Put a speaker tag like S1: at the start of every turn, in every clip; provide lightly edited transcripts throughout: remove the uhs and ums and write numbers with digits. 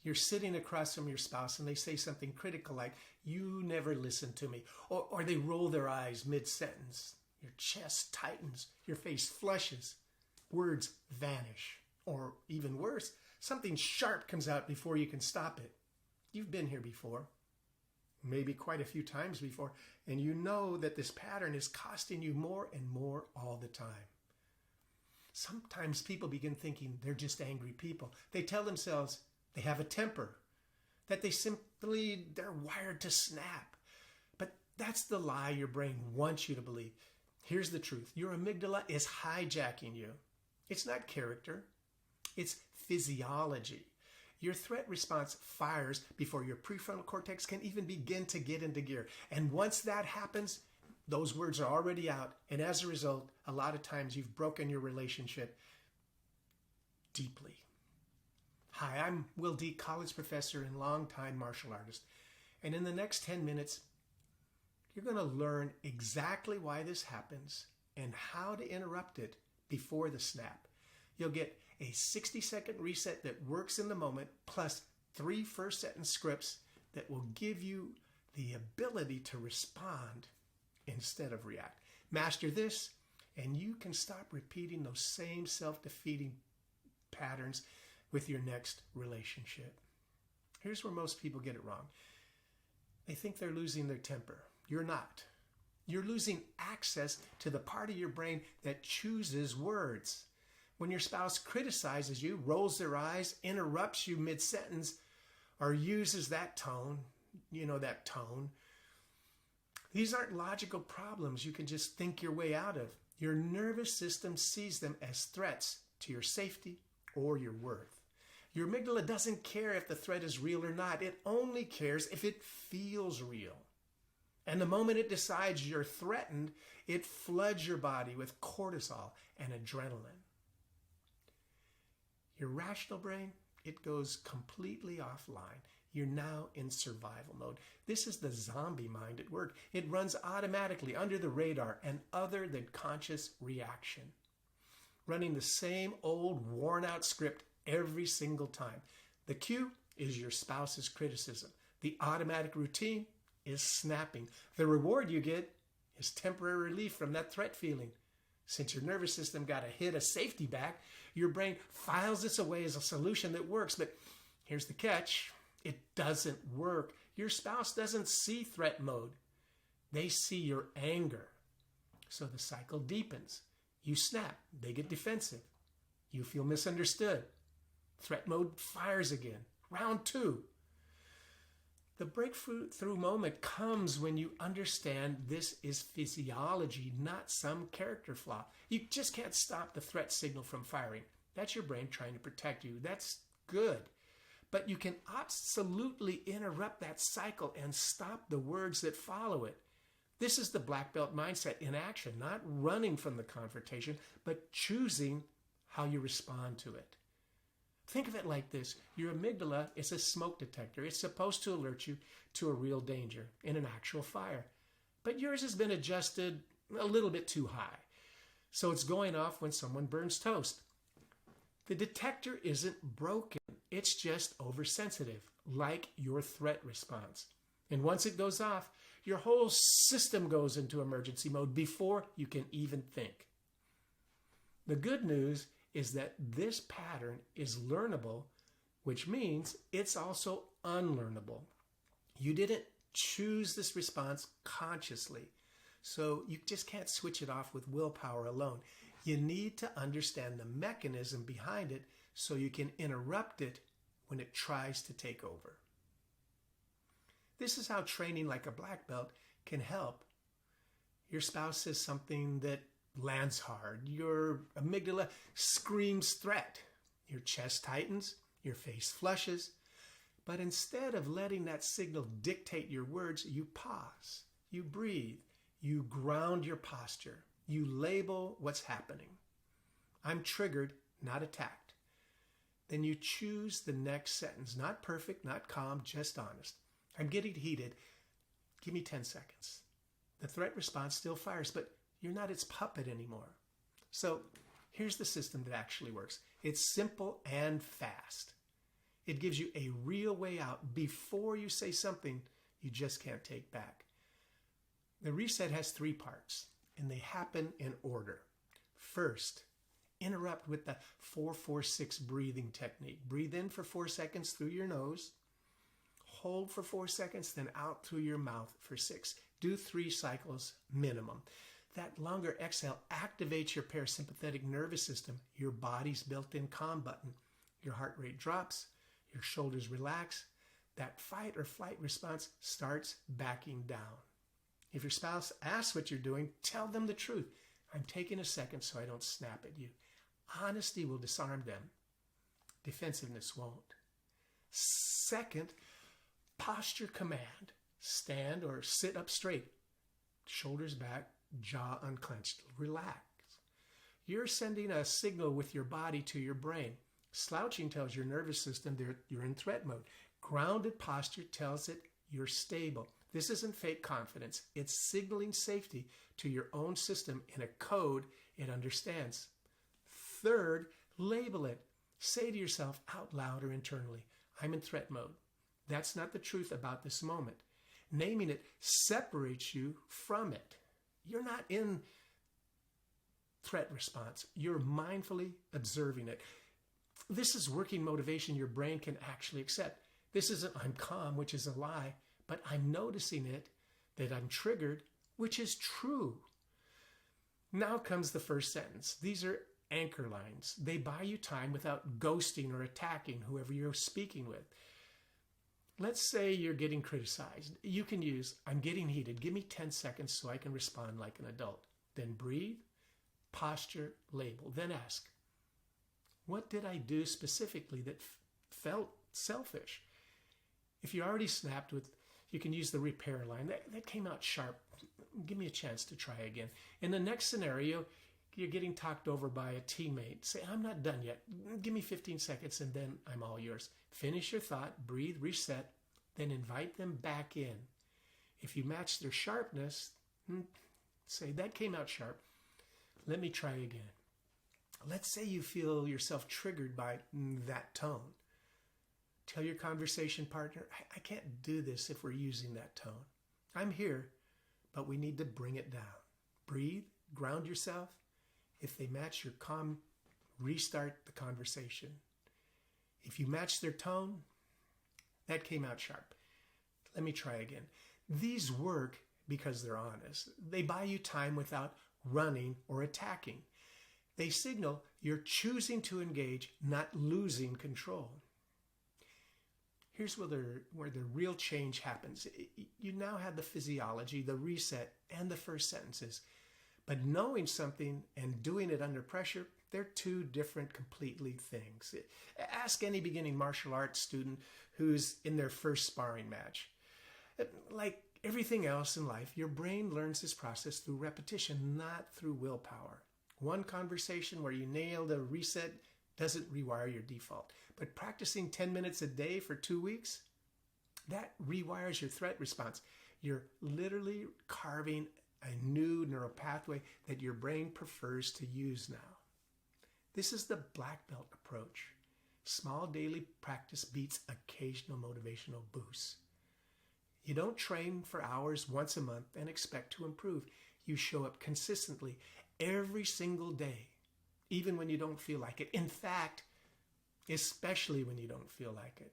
S1: You're sitting across from your spouse and they say something critical like, "You never listen to me," or they roll their eyes mid-sentence. Your chest tightens, your face flushes, words vanish, or even worse, something sharp comes out before you can stop it. You've been here before, maybe quite a few times before, and you know that this pattern is costing you more and more all the time. Sometimes people begin thinking they're just angry people. They tell themselves they have a temper, that they're wired to snap. But that's the lie your brain wants you to believe. Here's the truth. Your amygdala is hijacking you. It's not character. It's physiology. Your threat response fires before your prefrontal cortex can even begin to get into gear. And once that happens, those words are already out. And as a result, a lot of times you've broken your relationship deeply. Hi, I'm Will D., college professor and longtime martial artist. And in the next 10 minutes, you're going to learn exactly why this happens and how to interrupt it before the snap. You'll get a 60-second reset that works in the moment, plus 3 first-sentence scripts that will give you the ability to respond instead of react. Master this, and you can stop repeating those same self-defeating patterns with your next relationship. Here's where most people get it wrong. They think they're losing their temper. You're not. You're losing access to the part of your brain that chooses words. When your spouse criticizes you, rolls their eyes, interrupts you mid-sentence, or uses that tone, these aren't logical problems you can just think your way out of. Your nervous system sees them as threats to your safety or your worth. Your amygdala doesn't care if the threat is real or not. It only cares if it feels real. And the moment it decides you're threatened, it floods your body with cortisol and adrenaline. Your rational brain, it goes completely offline. You're now in survival mode. This is the zombie mind at work. It runs automatically under the radar and other than conscious reaction, running the same old worn-out script every single time. The cue is your spouse's criticism. The automatic routine is snapping. The reward you get is temporary relief from that threat feeling. Since your nervous system got a hit of safety back, your brain files this away as a solution that works. But here's the catch. It doesn't work. Your spouse doesn't see threat mode. They see your anger. So the cycle deepens. You snap. They get defensive. You feel misunderstood. Threat mode fires again. Round 2. The breakthrough moment comes when you understand this is physiology, not some character flaw. You just can't stop the threat signal from firing. That's your brain trying to protect you. That's good. But you can absolutely interrupt that cycle and stop the words that follow it. This is the black belt mindset in action, not running from the confrontation, but choosing how you respond to it. Think of it like this. Your amygdala is a smoke detector. It's supposed to alert you to a real danger in an actual fire. But yours has been adjusted a little bit too high. So it's going off when someone burns toast. The detector isn't broken. It's just oversensitive, like your threat response. And once it goes off, your whole system goes into emergency mode before you can even think. The good news is that this pattern is learnable, which means it's also unlearnable. You didn't choose this response consciously, so you just can't switch it off with willpower alone. You need to understand the mechanism behind it so you can interrupt it when it tries to take over. This is how training like a black belt can help. Your spouse says something that lands hard. Your amygdala screams threat. Your chest tightens. Your face flushes. But instead of letting that signal dictate your words, you pause. You breathe. You ground your posture. You label what's happening. I'm triggered, not attacked. Then you choose the next sentence. Not perfect, not calm, just honest. I'm getting heated. Give me 10 seconds. The threat response still fires, but you're not its puppet anymore. So here's the system that actually works. It's simple and fast. It gives you a real way out before you say something you just can't take back. The reset has 3 parts, and they happen in order. First, interrupt with the 4-4-6 breathing technique. Breathe in for 4 seconds through your nose. Hold for 4 seconds, then out through your mouth for 6. Do 3 cycles minimum. That longer exhale activates your parasympathetic nervous system, your body's built-in calm button. Your heart rate drops, your shoulders relax. That fight or flight response starts backing down. If your spouse asks what you're doing, tell them the truth. I'm taking a second so I don't snap at you. Honesty will disarm them. Defensiveness won't. Second, posture command. Stand or sit up straight. Shoulders back, jaw unclenched. Relax. You're sending a signal with your body to your brain. Slouching tells your nervous system you're in threat mode. Grounded posture tells it you're stable. This isn't fake confidence. It's signaling safety to your own system in a code it understands. Third, label it. Say to yourself out loud or internally, I'm in threat mode. That's not the truth about this moment. Naming it separates you from it. You're not in threat response. You're mindfully observing it. This is working motivation your brain can actually accept. This isn't I'm calm, which is a lie, but I'm noticing it, that I'm triggered, which is true. Now comes the first sentence. These are anchor lines. They buy you time without ghosting or attacking whoever you're speaking with. Let's say you're getting criticized. You can use, I'm getting heated. Give me 10 seconds so I can respond like an adult. Then breathe, posture, label. Then ask, what did I do specifically that felt selfish? If you already snapped with, you can use the repair line. That came out sharp. Give me a chance to try again. In the next scenario, you're getting talked over by a teammate. Say, I'm not done yet. Give me 15 seconds and then I'm all yours. Finish your thought, breathe, reset, then invite them back in. If you match their sharpness, say, that came out sharp. Let me try again. Let's say you feel yourself triggered by that tone. Tell your conversation partner, I can't do this if we're using that tone. I'm here, but we need to bring it down. Breathe, ground yourself. If they match your calm, restart the conversation. If you match their tone, that came out sharp. Let me try again. These work because they're honest. They buy you time without running or attacking. They signal you're choosing to engage, not losing control. Here's where the real change happens. You now have the physiology, the reset, and the first sentences. But knowing something and doing it under pressure, they're 2 different completely things. Ask any beginning martial arts student who's in their first sparring match. Like everything else in life, your brain learns this process through repetition, not through willpower. One conversation where you nail the reset doesn't rewire your default. But practicing 10 minutes a day for 2 weeks, that rewires your threat response. You're literally carving a new neural pathway that your brain prefers to use now. This is the black belt approach. Small daily practice beats occasional motivational boosts. You don't train for hours once a month and expect to improve. You show up consistently every single day, even when you don't feel like it. In fact, especially when you don't feel like it.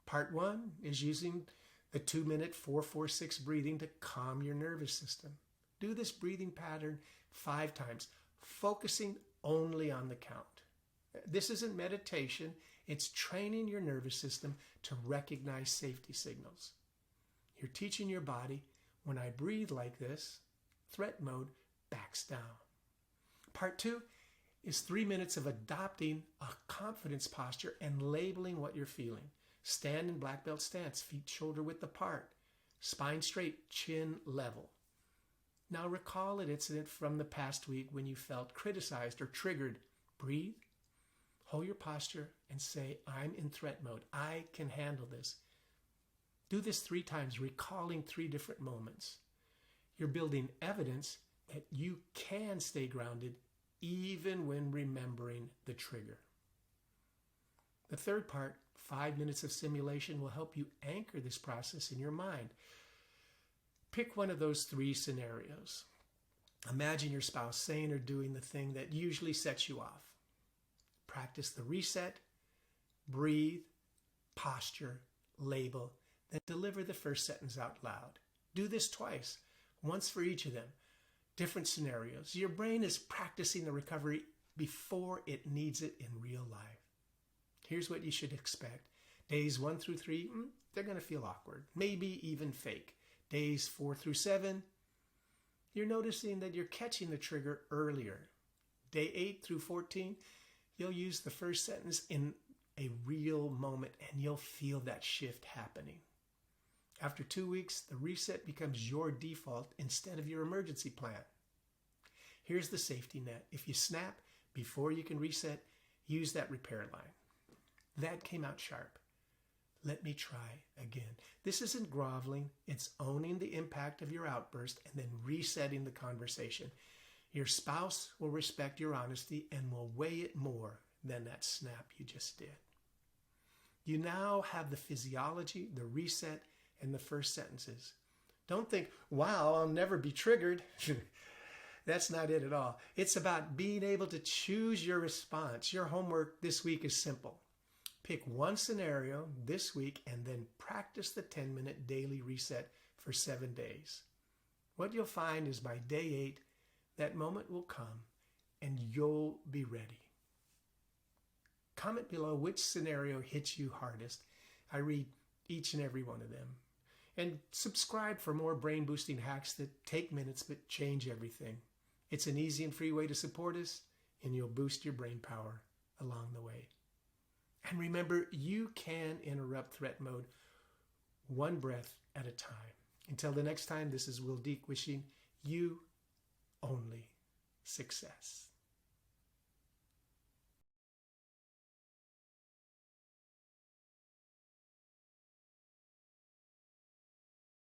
S1: Part 1 is using the 2-minute 4-4-6 breathing to calm your nervous system. Do this breathing pattern 5 times, focusing only on the count. This isn't meditation, it's training your nervous system to recognize safety signals. You're teaching your body, when I breathe like this, threat mode backs down. Part 2 is 3 minutes of adopting a confidence posture and labeling what you're feeling. Stand in black belt stance, feet shoulder width apart, spine straight, chin level. Now recall an incident from the past week when you felt criticized or triggered. Breathe, hold your posture, and say, I'm in threat mode. I can handle this. Do this 3 times, recalling 3 different moments. You're building evidence that you can stay grounded even when remembering the trigger. The third part 5 minutes of simulation will help you anchor this process in your mind. Pick one of those 3 scenarios. Imagine your spouse saying or doing the thing that usually sets you off. Practice the reset, breathe, posture, label, then deliver the first sentence out loud. Do this twice, once for each of them. Different scenarios. Your brain is practicing the recovery before it needs it in real life. Here's what you should expect. Days 1 through 3, they're going to feel awkward, maybe even fake. Days 4 through 7, you're noticing that you're catching the trigger earlier. Day 8 through 14, you'll use the first sentence in a real moment and you'll feel that shift happening. After 2 weeks, the reset becomes your default instead of your emergency plan. Here's the safety net. If you snap before you can reset, use that repair line. That came out sharp. Let me try again. This isn't groveling. It's owning the impact of your outburst and then resetting the conversation. Your spouse will respect your honesty and will weigh it more than that snap you just did. You now have the physiology, the reset, and the first sentences. Don't think, wow, I'll never be triggered. That's not it at all. It's about being able to choose your response. Your homework this week is simple. Pick one scenario this week and then practice the 10-minute daily reset for 7 days. What you'll find is by day 8, that moment will come and you'll be ready. Comment below which scenario hits you hardest. I read each and every one of them. And subscribe for more brain-boosting hacks that take minutes but change everything. It's an easy and free way to support us, and you'll boost your brain power along the way. And remember, you can interrupt threat mode one breath at a time. Until the next time, this is Will Deek wishing you only success.